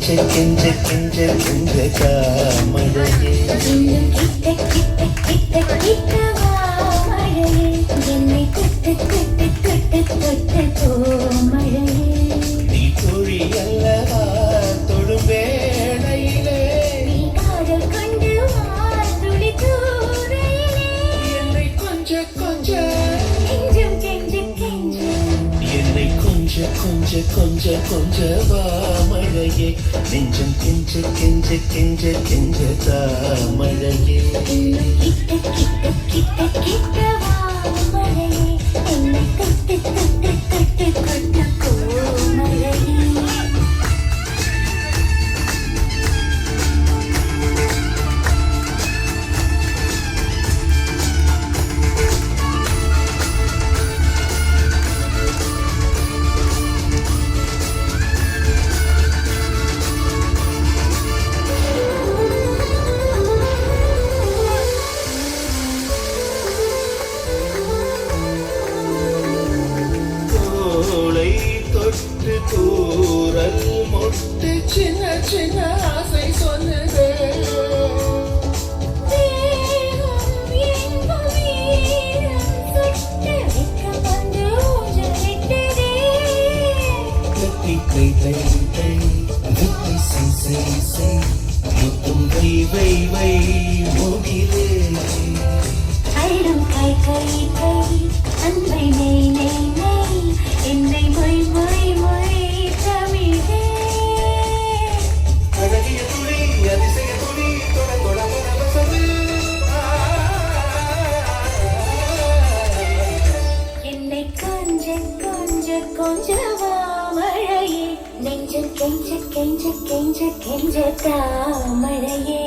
கெஞ்ச கெஞ்ச கெஞ்ச கெஞ்ச தாமரையே இன்னும் கிட்ட கிட்ட கிட்ட கிட்ட வா மழையே என்னை தொட்டு தொட்டு தொட்டு தொட்டு போ மழையே நீ தோழி அல்லவா தொடும் வேளையிலே நீ காதல் கொண்டு வா துளி தூரையிலே என்னை கொஞ்ச கொஞ்ச கெஞ்சும் கெஞ்சும் கெஞ்சும் என்னை கொஞ்ச கொஞ்ச கொஞ்ச கொஞ்ச வாமழையே நெஞ்சம் கெஞ்ச கெஞ்ச கெஞ்ச கெஞ்ச தாமழையே இன்னும் கிட்ட கிட்ட கிட்ட கிட்ட வா மழையே என்னை தொட்டு தொட்டு தொட்டு தொட்டு போ மழையே தோளை தொட்டு தூரல் மொட்டு சின்ன சின்ன ஆசை சொன்னது தேகம் எங்கும் வீரம் சுட்டு வெட்கம் வந்து ஊஞ்சலிட்டதே கட்டி கை கை கை வித்தை செய் செய் செய் முத்தும் வை வை வை முகிலே அள்ளும் கை கை கை அன்பை நெய் நெய் நெய் என்னை மொய் மொய் மொய் தமிழே அழகிய துளி அதிசய துளி தொட தொட பரவசமே என்னை கொஞ்ச கொஞ்ச கொஞ்ச வா மழையே நெஞ்சம் கெஞ்ச கெஞ்ச கெஞ்ச கெஞ்ச தாமழையே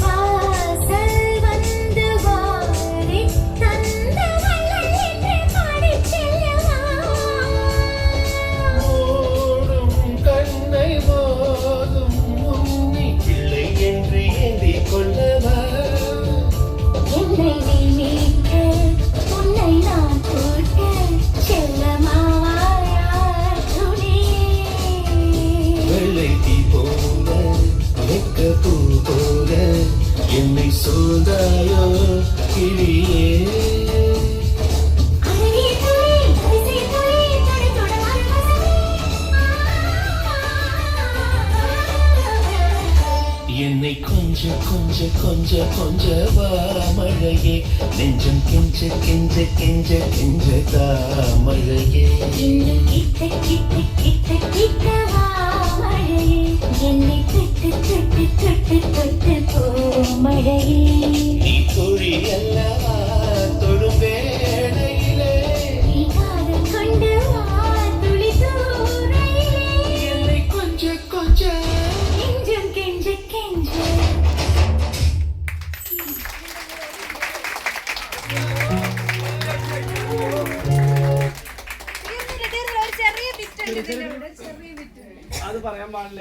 வாசல் வந்து வாரி தந்த வள்ளல் என்று பாடிச் செல்லவா ஓடும் கண்ணை மோதும் உன்னை பிள்ளை என்று ஏந்திக் கொள்ளவா என்னை நீ மீட்க உன்னை நான் கூட்ட செல்லமாவாயா துணியே வெள்ளை தீ போல வெக்க பூ போல என்னை சோதாயோ கிளியே அழகிய துளி அதிசய துளி தொட தொட மரவசமே என்னை கொஞ்ச கொஞ்ச கொஞ்ச கொஞ்ச வாமழையே நெஞ்சம் கெஞ்ச கெஞ்ச கெஞ்ச கெஞ்ச தாமழையே இன்னும் கிட்ட கிட்ட கிட்ட கிட்ட வா மழையே என்னை தொட்டு தொட்டு தொட்டு தொட்டு போ மழையே நீ தோழி அல்லவா தொடும் வேளையிலே நீ காதல் கொண்டு வா துளி தூரையிலே என்னை கொஞ்ச கொஞ்ச கெஞ்சம் கெஞ்ச கெஞ்ச അത് പറയാൻ പാടില്ല